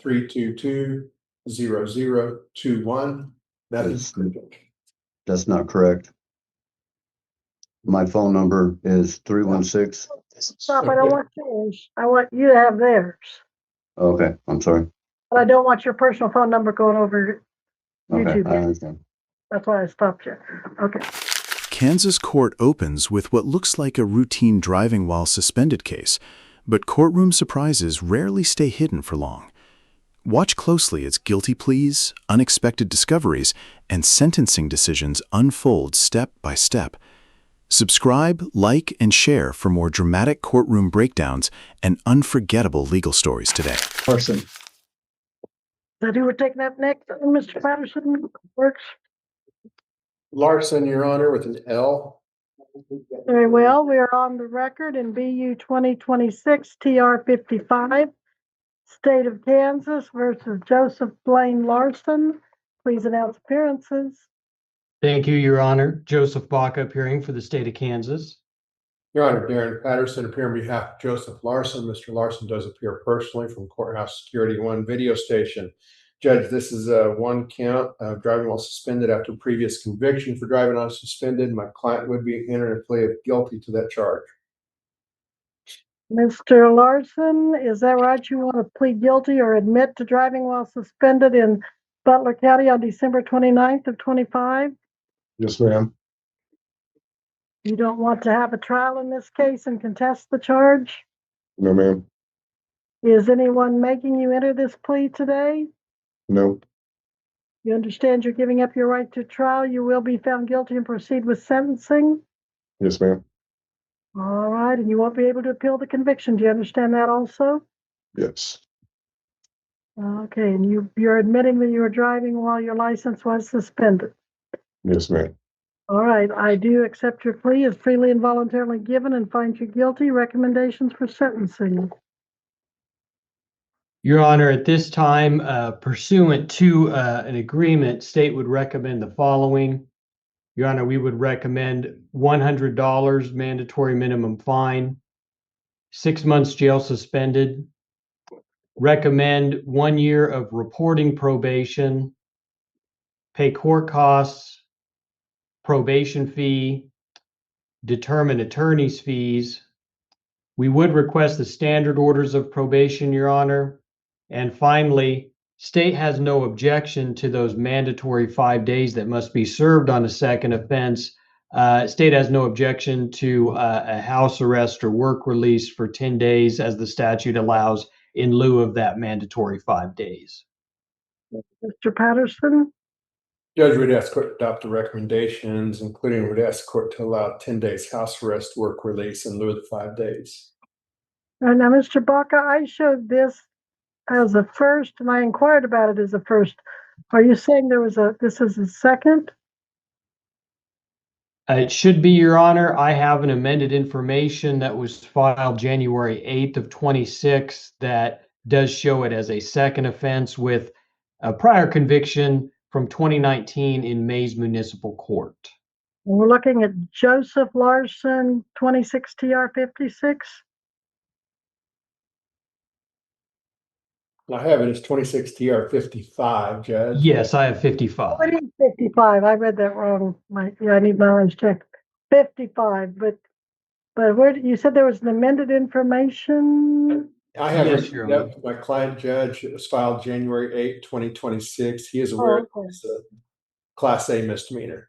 322-0021. That is That's not correct. My phone number is 316. Stop, I don't want yours. I want you to have theirs. Okay, I'm sorry. But I don't want your personal phone number going over Okay, YouTube. I understand. That's why I stopped you. Okay. Kansas court opens with what looks like a routine driving while suspended case, but courtroom surprises rarely stay hidden for long. Watch closely as guilty pleas, unexpected discoveries, and sentencing decisions unfold step by step. Subscribe, like, and share for more dramatic courtroom breakdowns and unforgettable legal stories today. Larson. Is that who we're taking up next? Mr. Patterson works. Larson, Your Honor, with an L. Very well. We are on the record in BU 2026 TR 55, State of Kansas versus Joseph Blaine Larson. Please announce appearances. Thank you, Your Honor. Joseph Baca appearing for the state of Kansas. Your Honor, Darren Patterson appearing on behalf of Joseph Larson. Mr. Larson does appear personally from Courthouse Security 1 video station. Judge, this is one count of driving while suspended after previous conviction for driving while suspended. My client would be entering a plea of guilty to that charge. Mr. Larson, is that right? You want to plead guilty or admit to driving while suspended in Butler County on December 29th of 25? Yes, ma'am. You don't want to have a trial in this case and contest the charge? No, ma'am. Is anyone making you enter this plea today? No. You understand you're giving up your right to trial. You will be found guilty and proceed with sentencing. Yes, ma'am. All right, and you won't be able to appeal the conviction. Do you understand that also? Yes. Okay, and you're admitting that you were driving while your license was suspended. Yes, ma'am. All right, I do accept your plea as freely and voluntarily given and find you guilty. Recommendations for sentencing. Your Honor, at this time, pursuant to an agreement, state would recommend the following. Your Honor, we would recommend $100 mandatory minimum fine, 6 months jail suspended, recommend 1 year of reporting probation, pay court costs, probation fee, determine attorney's fees. We would request the standard orders of probation, Your Honor. And finally, state has no objection to those mandatory 5 days that must be served on a second offense. State has no objection to a house arrest or work release for 10 days as the statute allows in lieu of that mandatory 5 days. Mr. Patterson? Judge, we'd ask court to adopt the recommendations, including would ask court to allow 10 days house arrest work release in lieu of the 5 days. Now, Mr. Baca, I showed this as a first, and I inquired about it as a first. Are you saying this is a second? It should be, Your Honor. I have an amended information that was filed January 8th of 26 that does show it as a second offense with a prior conviction from 2019 in Mays Municipal Court. We're looking at Joseph Larson, 26 TR 56. I have it as 26 TR 55, Judge. Yes, I have 55. Oh, it is 55. I read that wrong. I need my eyes checked. 55, but where you said there was an amended information? I have Yes, Your Honor. my client, Judge. It was filed January 8th, 2026. He is aware okay. it's a Class A misdemeanor.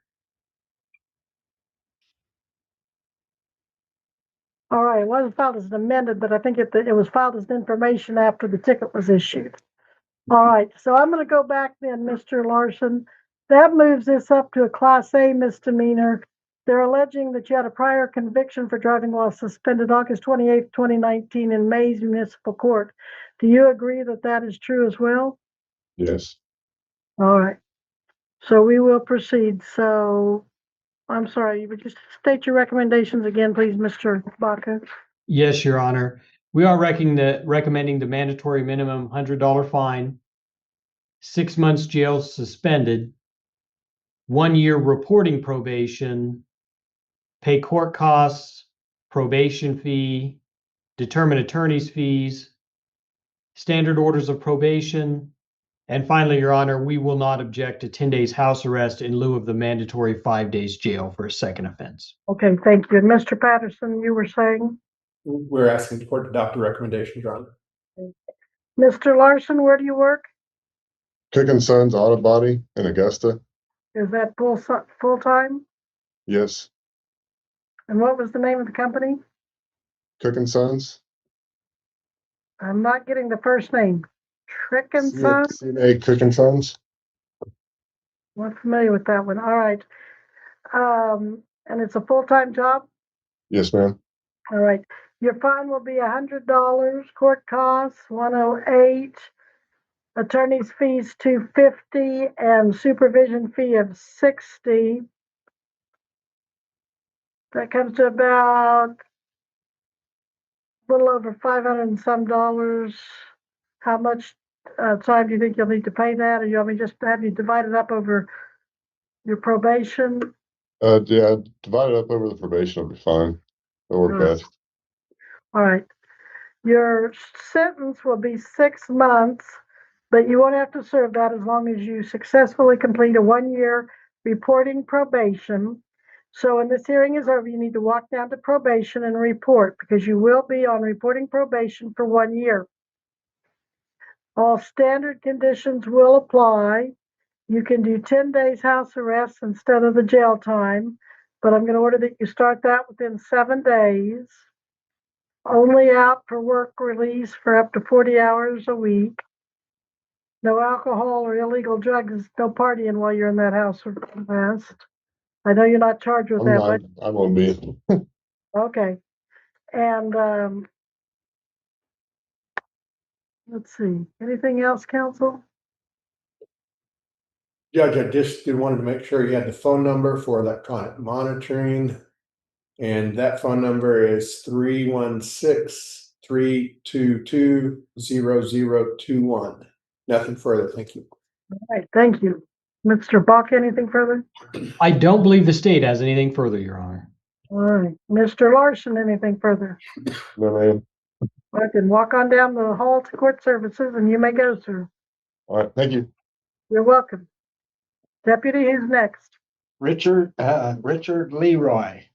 All right, it wasn't filed as an amended, but I think it was filed as information after the ticket was issued. All right, so I'm going to go back then, Mr. Larson. That moves this up to a Class A misdemeanor. They're alleging that you had a prior conviction for driving while suspended August 28th, 2019 in Mays Municipal Court. Do you agree that that is true as well? Yes. All right, so we will proceed. So I'm sorry, you would just state your recommendations again, please, Mr. Baca. Yes, Your Honor. We are recommending the mandatory minimum $100 fine, 6 months jail suspended, 1 year reporting probation, pay court costs, probation fee, determine attorney's fees, standard orders of probation. And finally, Your Honor, we will not object to 10 days house arrest in lieu of the mandatory 5 days jail for a second offense. Okay, thank you. And Mr. Patterson, you were saying? We're asking the court to adopt the recommendation, Your Honor. Mr. Larson, where do you work? Cook and Sons Auto Body in Augusta. Is that full-time? Yes. And what was the name of the company? Cook and Sons. I'm not getting the first name. Trick and Sons? CNA Cook and Sons. Not familiar with that one. All right. And it's a full-time job? Yes, ma'am. All right. Your fine will be $100. Court costs $108. Attorney's fees $250 and supervision fee of $60. That comes to about a little over $500 and some dollars. How much time do you think you'll need to pay that, or you want me just to have you divide it up over your probation? Yeah, divide it up over the probation will be fine. That'll work best. All right. Your sentence will be 6 months, but you won't have to serve that as long as you successfully complete a 1-year reporting probation. So when this hearing is over, you need to walk down to probation and report, because you will be on reporting probation for 1 year. All standard conditions will apply. You can do 10 days house arrest instead of the jail time, but I'm going to order that you start that within 7 days. Only out for work release for up to 40 hours a week. No alcohol or illegal drugs, no partying while you're in that house arrest. I know you're not charged with that, but I won't be. okay. And let's see, anything else, counsel? Judge, I just wanted to make sure you had the phone number for electronic monitoring. And that phone number is 316-322-0021. Nothing further. Thank you. All right, thank you. Mr. Bach, anything further? I don't believe the state has anything further, Your Honor. All right. Mr. Larson, anything further? No, ma'am. All right, then walk on down the hall to court services and you may go, sir. All right, thank you. You're welcome. Deputy, who's next? Richard Leroy.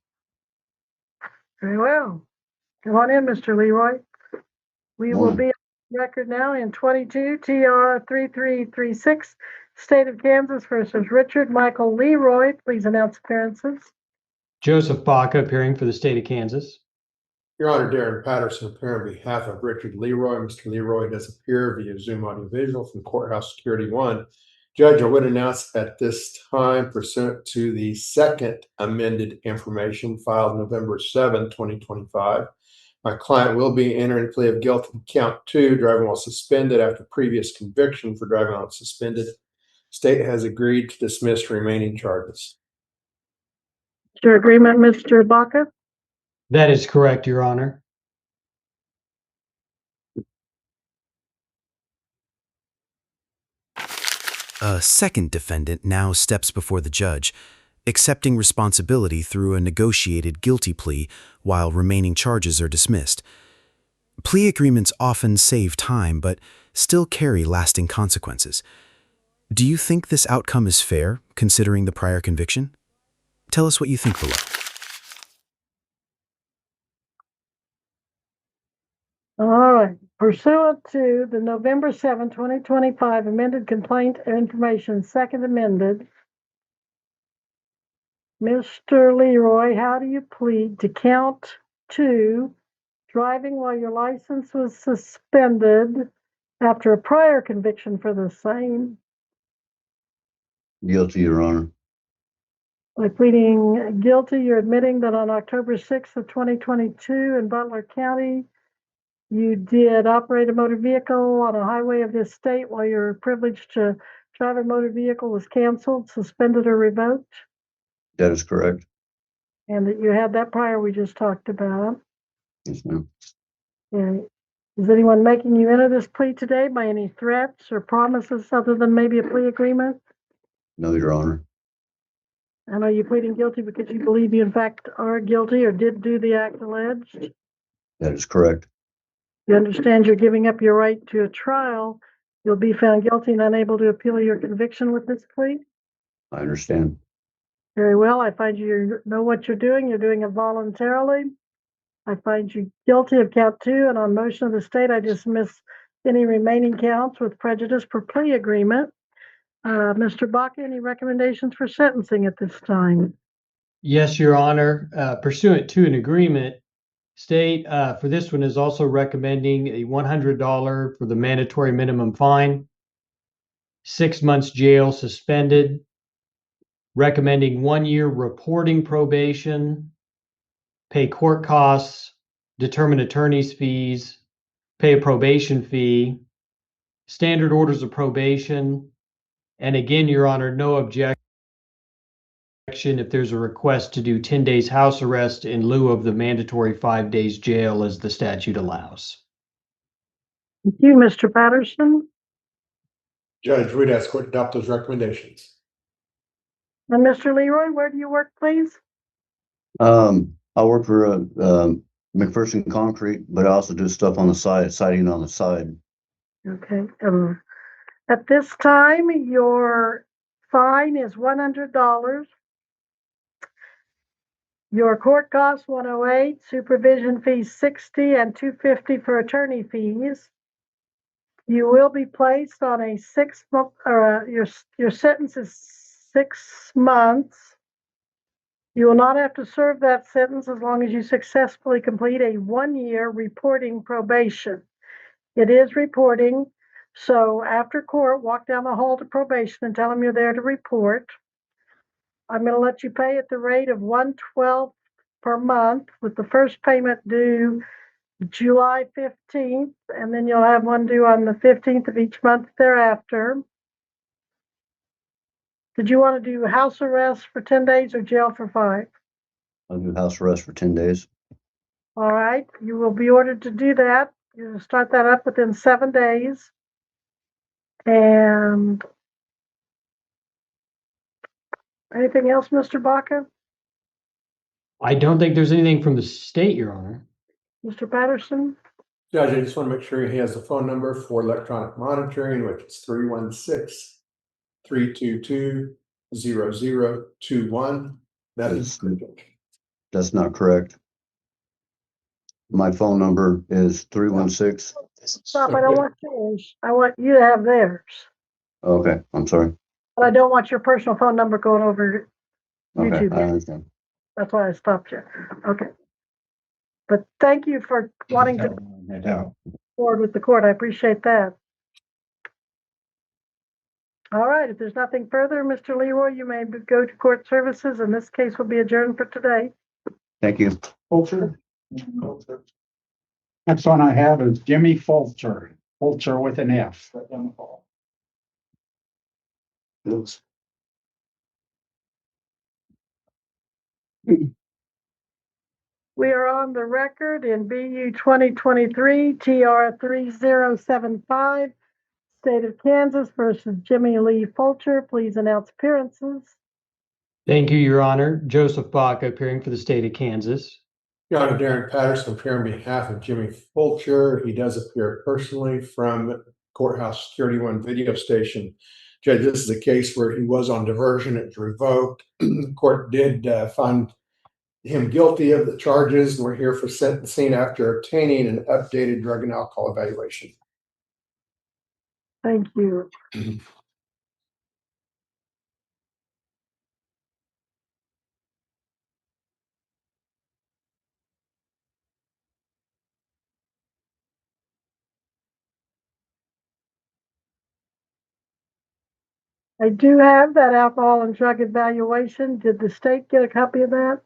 Very well. Come on in, Mr. Leroy. We will Morning. be on record now in 22 TR 3336, State of Kansas versus Richard Michael Leroy. Please announce appearances. Joseph Baca appearing for the state of Kansas. Your Honor, Darren Patterson appearing on behalf of Richard Leroy. Mr. Leroy does appear via Zoom audiovisual from Courthouse Security 1. Judge, I would announce at this time, pursuant to the second amended information filed November 7, 2025, my client will be entering a plea of guilty to count 2, driving while suspended after previous conviction for driving while suspended. State has agreed to dismiss remaining charges. Your agreement, Mr. Baca? That is correct, Your Honor. A second defendant now steps before the judge, accepting responsibility through a negotiated guilty plea while remaining charges are dismissed. Plea agreements often save time, but still carry lasting consequences. Do you think this outcome is fair, considering the prior conviction? Tell us what you think below. All right. Pursuant to the November 7, 2025 amended complaint information, second amended, Mr. Leroy, how do you plead to count 2, driving while your license was suspended after a prior conviction for the same? Guilty, Your Honor. By pleading guilty, you're admitting that on October 6th of 2022 in Butler County, you did operate a motor vehicle on a highway of this state while your privilege to drive a motor vehicle was canceled, suspended, or revoked, That is correct. and that you had that prior we just talked about. Yes, ma'am. And is anyone making you enter this plea today by any threats or promises other than maybe a plea agreement? No, Your Honor. And are you pleading guilty because you believe you in fact are guilty or did do the act alleged? That is correct. You understand you're giving up your right to a trial. You'll be found guilty and unable to appeal your conviction with this plea. I understand. Very well. I find you know what you're doing. You're doing it voluntarily. I find you guilty of count 2, and on motion of the state, I dismiss any remaining counts with prejudice per plea agreement. Mr. Baca, any recommendations for sentencing at this time? Yes, Your Honor. Pursuant to an agreement, state for this one is also recommending a $100 for the mandatory minimum fine, 6 months jail suspended, recommending 1 year reporting probation, pay court costs, determine attorney's fees, pay a probation fee, standard orders of probation, and again, Your Honor, no objection if there's a request to do 10 days house arrest in lieu of the mandatory 5 days jail as the statute allows. Thank you, Mr. Patterson. Judge, we'd ask court to adopt those recommendations. And Mr. Leroy, where do you work, please? I work for McPherson Concrete, but I also do stuff on the side, siding on the side. Okay. At this time, your fine is $100. Your court costs $108, supervision fees $60, and $250 for attorney fees. You will be placed on a 6-month, or your sentence is 6 months. You will not have to serve that sentence as long as you successfully complete a 1-year reporting probation. It is reporting, so after court, walk down the hall to probation and tell them you're there to report. I'm going to let you pay at the rate of $112 per month, with the first payment due July 15th, and then you'll have one due on the 15th of each month thereafter. Did you want to do house arrest for 10 days or jail for 5? I'll do house arrest for 10 days. All right, you will be ordered to do that. You're going to start that up within 7 days. And anything else, Mr. Baca? I don't think there's anything from the state, Your Honor. Mr. Patterson? Judge, I just want to make sure he has a phone number for electronic monitoring, which is 316-322-0021. That is correct. That's not correct. My phone number is 316. Stop, I don't want yours. I want you to have theirs. Okay, I'm sorry. But I don't want your personal phone number going over Okay, YouTube. I understand. That's why I stopped you. Okay. But thank you for wanting to No. forward with the court. I appreciate that. All right, if there's nothing further, Mr. Leroy, you may go to court services, and this case will be adjourned for today. Thank you. Fulcher. Next one I have is Jimmy Fulcher. Fulcher with an F. We are on the record in BU 2023 TR 3075, State of Kansas versus Jimmy Lee Fulcher. Please announce appearances. Thank you, Your Honor. Joseph Baca appearing for the state of Kansas. Your Honor, Darren Patterson appearing on behalf of Jimmy Fulcher. He does appear personally from Courthouse Security 1 video station. Judge, this is a case where he was on diversion. It's revoked. The court did find him guilty of the charges, and we're here for sentencing after obtaining an updated drug and alcohol evaluation. Thank you. I do have that alcohol and drug evaluation. Did the state get a copy of that?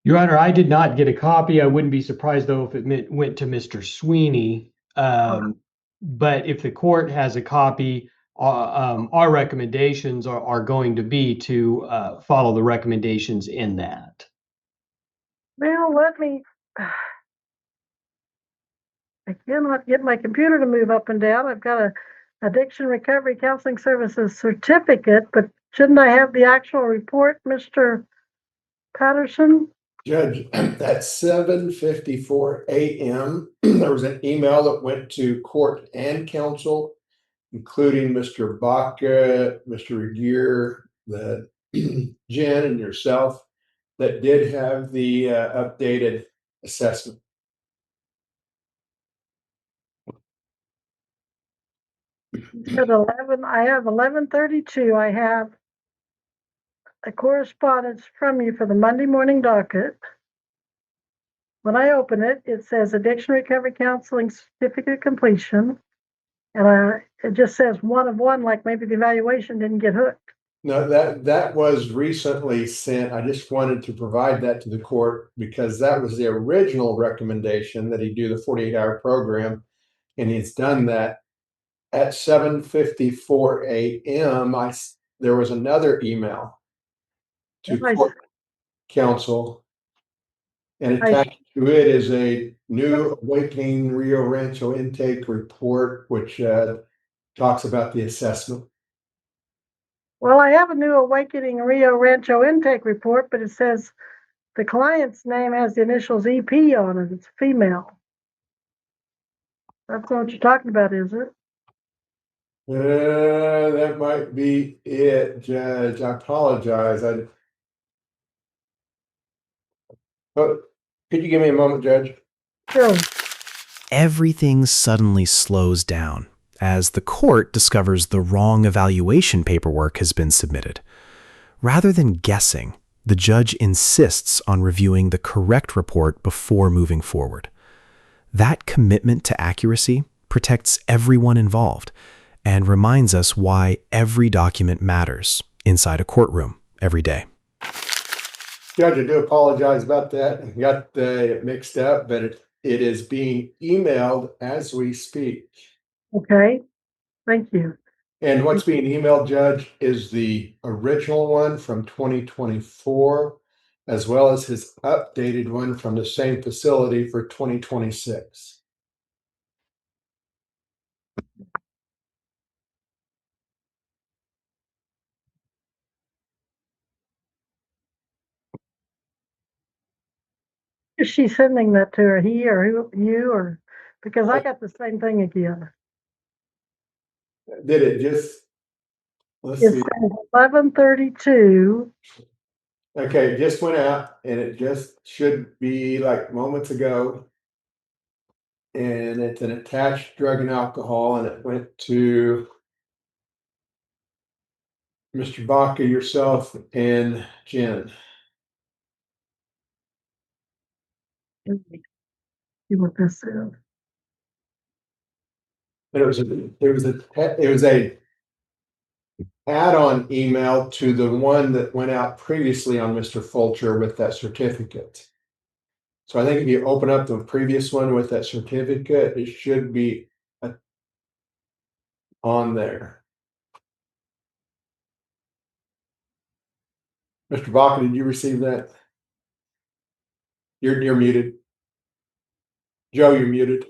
Your Honor, I did not get a copy. I wouldn't be surprised, though, if it went to Mr. Sweeney. But if the court has a copy, our recommendations are going to be to follow the recommendations in that. Well, let me. I cannot get my computer to move up and down. I've got a addiction recovery counseling services certificate, but shouldn't I have the actual report, Mr. Patterson? Judge, at 7:54 a.m., there was an email that went to court and counsel, including Mr. Baca, Mr. Regier, the Jen and yourself, that did have the updated assessment. At 11, I have 11:32. I have a correspondence from you for the Monday morning docket. When I open it, it says Addiction Recovery Counseling Certificate of Completion. And it just says 1 of 1, like maybe the evaluation didn't get hooked. No, that was recently sent. I just wanted to provide that to the court because that was the original recommendation that he do the 48-hour program, and he's done that. At 7:54 a.m., there was another email to I- court counsel, and I- attached to it is a new Awakening Rio Rancho intake report, which talks about the assessment. Well, I have a new Awakening Rio Rancho intake report, but it says the client's name has the initials EP on it. It's female. That's not what you're talking about, is it? That might be it, Judge. I apologize. But could you give me a moment, Judge? Sure. Everything suddenly slows down as the court discovers the wrong evaluation paperwork has been submitted. Rather than guessing, the judge insists on reviewing the correct report before moving forward. That commitment to accuracy protects everyone involved and reminds us why every document matters inside a courtroom every day. Judge, I do apologize about that. I got it mixed up, but it is being emailed as we speak. Okay. Thank you. And what's being emailed, Judge, is the original one from 2024, as well as his updated one from the same facility for 2026. Is she sending that to her, he or you, or because I got the same thing again? Did it just, let's It's see. 11:32. Okay, it just went out and it just should be like moments ago. And it's an attached drug and alcohol, and it went to Mr. Baca, yourself, and Jen. See what this is. And it was a add-on email to the one that went out previously on Mr. Fulcher with that certificate. So I think if you open up the previous one with that certificate, it should be on there. Mr. Baca, did you receive that? You're muted. Joe, you're muted.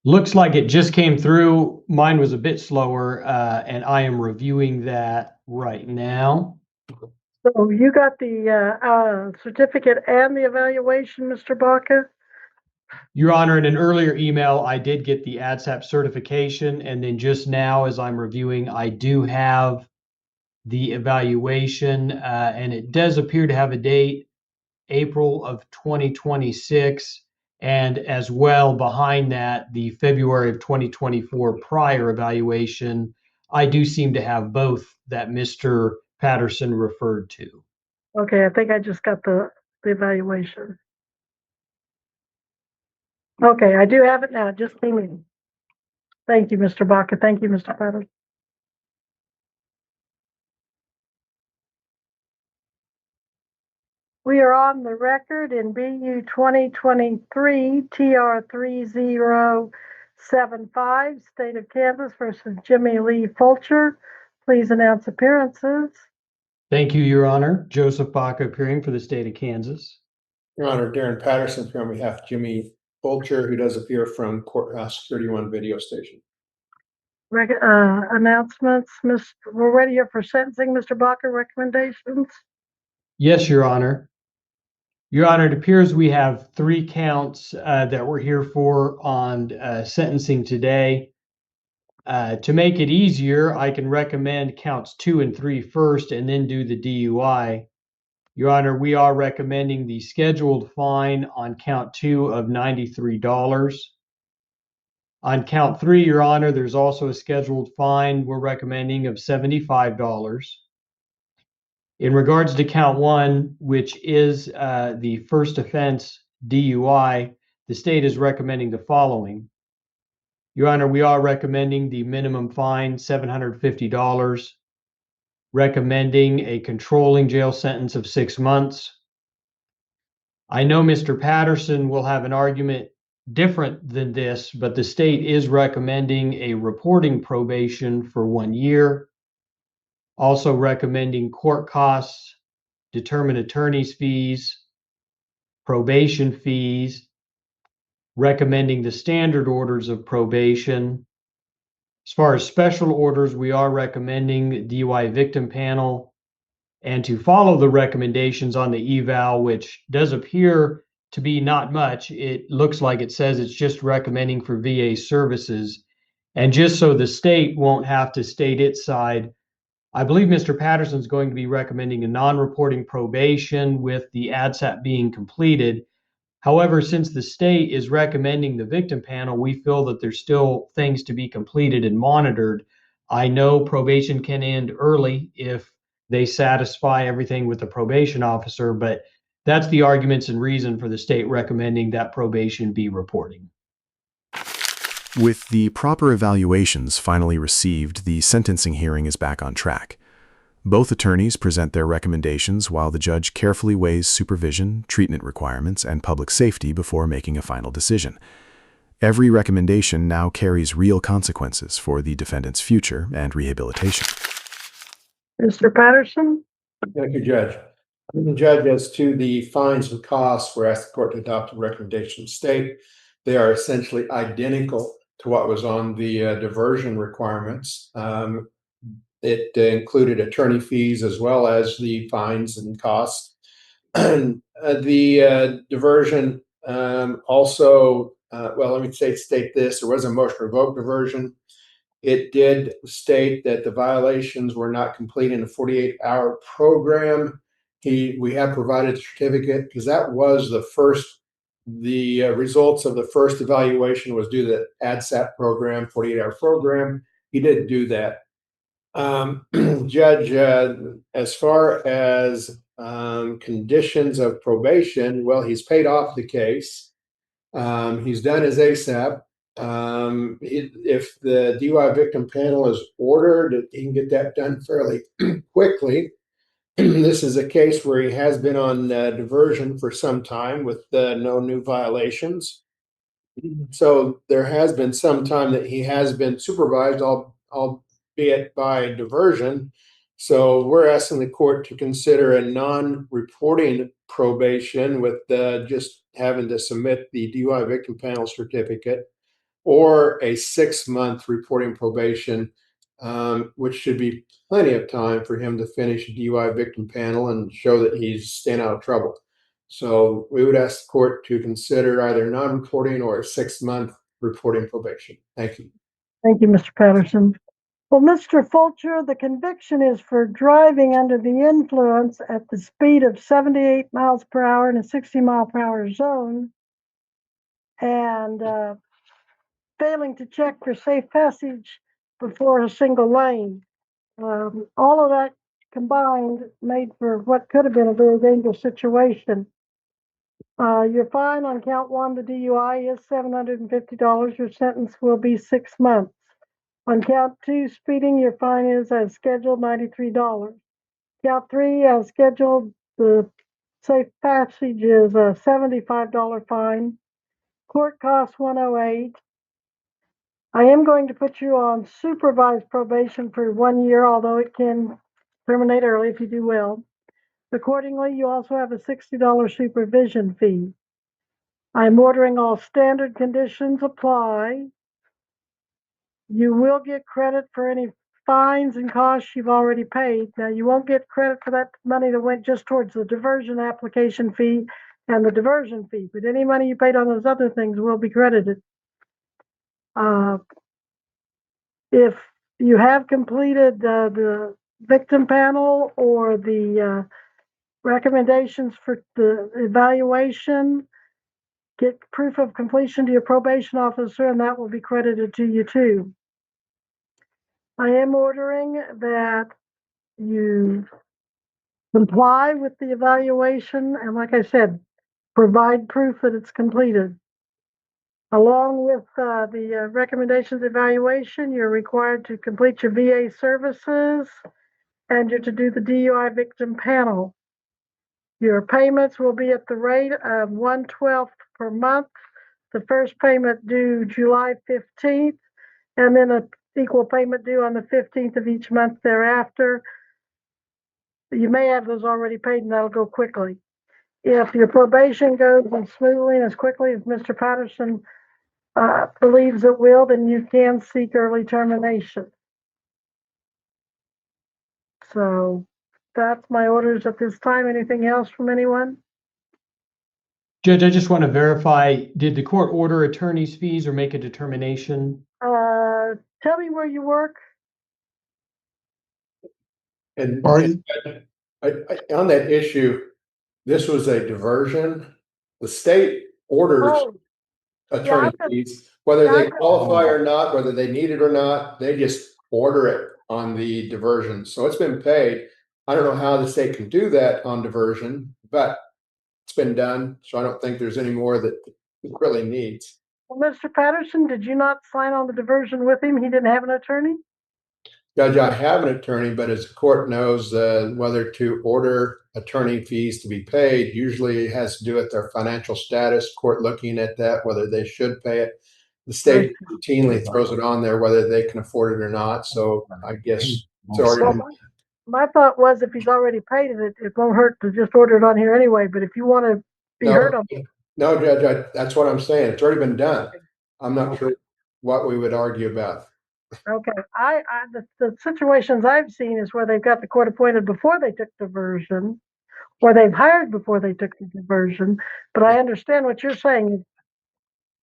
Looks like it just came through. Mine was a bit slower, and I am reviewing that right now. So you got the certificate and the evaluation, Mr. Baca? Your Honor, in an earlier email, I did get the ADSAP certification, and then just now, as I'm reviewing, I do have the evaluation, and it does appear to have a date, April of 2026, and as well behind that, the February of 2024 prior evaluation. I do seem to have both that Mr. Patterson referred to. Okay, I think I just got the evaluation. Okay, I do have it now. It just came in. Thank you, Mr. Baca. Thank you, Mr. Patterson. We are on the record in BU 2023 TR 3075, State of Kansas versus Jimmy Lee Fulcher. Please announce appearances. Thank you, Your Honor. Joseph Baca appearing for the state of Kansas. Your Honor, Darren Patterson here on behalf of Jimmy Fulcher, who does appear from Courthouse 31 video station. Announcements. We're ready here for sentencing. Mr. Baca, recommendations. Yes, Your Honor. Your Honor, it appears we have 3 counts that we're here for on sentencing today. To make it easier, I can recommend counts 2 and 3 first and then do the DUI. Your Honor, we are recommending the scheduled fine on count 2 of $93. On count 3, Your Honor, there's also a scheduled fine we're recommending of $75. In regards to count 1, which is the first offense DUI, the state is recommending the following. Your Honor, we are recommending the minimum fine, $750, recommending a controlling jail sentence of 6 months. I know Mr. Patterson will have an argument different than this, but the state is recommending a reporting probation for 1 year, also recommending court costs, determine attorney's fees, probation fees, recommending the standard orders of probation. As far as special orders, we are recommending DUI victim panel and to follow the recommendations on the eval, which does appear to be not much. It looks like it says it's just recommending for VA services. And just so the state won't have to state its side, I believe Mr. Patterson's going to be recommending a non-reporting probation with the ADSAT being completed. However, since the state is recommending the victim panel, we feel that there's still things to be completed and monitored. I know probation can end early if they satisfy everything with the probation officer, but that's the arguments and reason for the state recommending that probation be reporting. With the proper evaluations finally received, the sentencing hearing is back on track. Both attorneys present their recommendations while the judge carefully weighs supervision, treatment requirements, and public safety before making a final decision. Every recommendation now carries real consequences for the defendant's future and rehabilitation. Mr. Patterson? Thank you, Judge. Judge, as to the fines and costs, we're asking the court to adopt a recommendation of state. They are essentially identical to what was on the diversion requirements. It included attorney fees as well as the fines and costs. And the diversion also, well, let me state this. There was a motion to revoke diversion. It did state that the violations were not complete in a 48-hour program. We have provided a certificate because that was the results of the first evaluation was due to the ADSAT program, 48-hour program. He did do that. Judge, as far as conditions of probation, well, he's paid off the case. He's done his ASAP. If the DUI victim panel is ordered, he can get that done fairly quickly. This is a case where he has been on diversion for some time with no new violations. So there has been some time that he has been supervised, albeit by diversion. So we're asking the court to consider a non-reporting probation with just having to submit the DUI victim panel certificate, or a 6-month reporting probation, which should be plenty of time for him to finish a DUI victim panel and show that he's staying out of trouble. So we would ask the court to consider either non-reporting or a 6-month reporting probation. Thank you. Thank you, Mr. Patterson. Well, Mr. Fulcher, the conviction is for driving under the influence at the speed of 78 miles per hour in a 60-mile-per-hour zone and failing to check for safe passage before a single lane. All of that combined made for what could have been a very dangerous situation. Your fine on count 1, the DUI, is $750. Your sentence will be 6 months. On count 2, speeding, your fine is as scheduled, $93. Count 3, as scheduled, the safe passage is a $75 fine. Court costs $108. I am going to put you on supervised probation for 1 year, although it can terminate early if you do well. Accordingly, you also have a $60 supervision fee. I'm ordering all standard conditions apply. You will get credit for any fines and costs you've already paid. Now, you won't get credit for that money that went just towards the diversion application fee and the diversion fee, but any money you paid on those other things will be credited. If you have completed the victim panel or the recommendations for the evaluation, get proof of completion to your probation officer, and that will be credited to you too. I am ordering that you comply with the evaluation, and like I said, provide proof that it's completed. Along with the recommendations evaluation, you're required to complete your VA services, and you're to do the DUI victim panel. Your payments will be at the rate of 1/12 per month. The first payment due July 15th, and then an equal payment due on the 15th of each month thereafter. You may have those already paid, and that'll go quickly. If your probation goes as smoothly and as quickly as Mr. Patterson believes it will, then you can seek early termination. So that's my orders at this time. Anything else from anyone? Judge, I just want to verify, did the court order attorney's fees or make a determination? Tell me where you work. And Pardon? on that issue, this was a diversion. The state orders Oh, attorney yeah, fees, whether they yeah. qualify or not, whether they need it or not, they just order it on the diversion. So it's been paid. I don't know how the state can do that on diversion, but it's been done. So I don't think there's any more that it really needs. Well, Mr. Patterson, did you not sign on the diversion with him? He didn't have an attorney? Judge, I have an attorney, but as the court knows, whether to order attorney fees to be paid usually has to do with their financial status, court looking at that, whether they should pay it. The state routinely throws it on there, whether they can afford it or not. So I guess it's already been. My thought was if he's already paid it, it won't hurt to just order it on here anyway. But if you want to be heard on it. No, Judge, that's what I'm saying. It's already been done. I'm not sure what we would argue about. Okay, the situations I've seen is where they've got the court appointed before they took diversion, or they've hired before they took the diversion. But I understand what you're saying.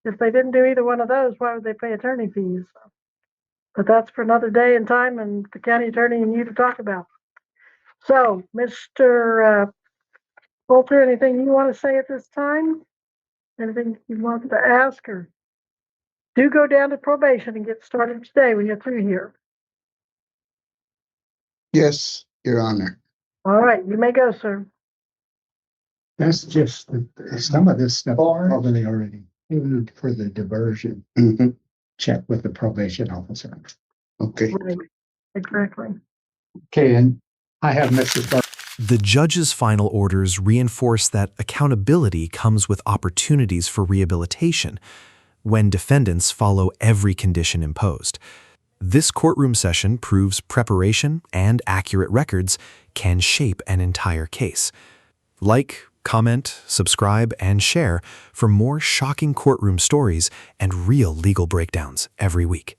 If they didn't do either one of those, why would they pay attorney fees? But that's for another day and time, and the county attorney and you to talk about. So, Mr. Bolter, anything you want to say at this time? Anything you want to ask, or do go down to probation and get started today when you're through here. Yes, Your Honor. All right, you may go, sir. That's just, some of this stuff probably already paid for the diversion. Mhm. Check with the probation officer. Okay. Right, exactly. Okay, and I have Mr. Clark. The judge's final orders reinforce that accountability comes with opportunities for rehabilitation when defendants follow every condition imposed. This courtroom session proves preparation and accurate records can shape an entire case. Like, comment, subscribe, and share for more shocking courtroom stories and real legal breakdowns every week.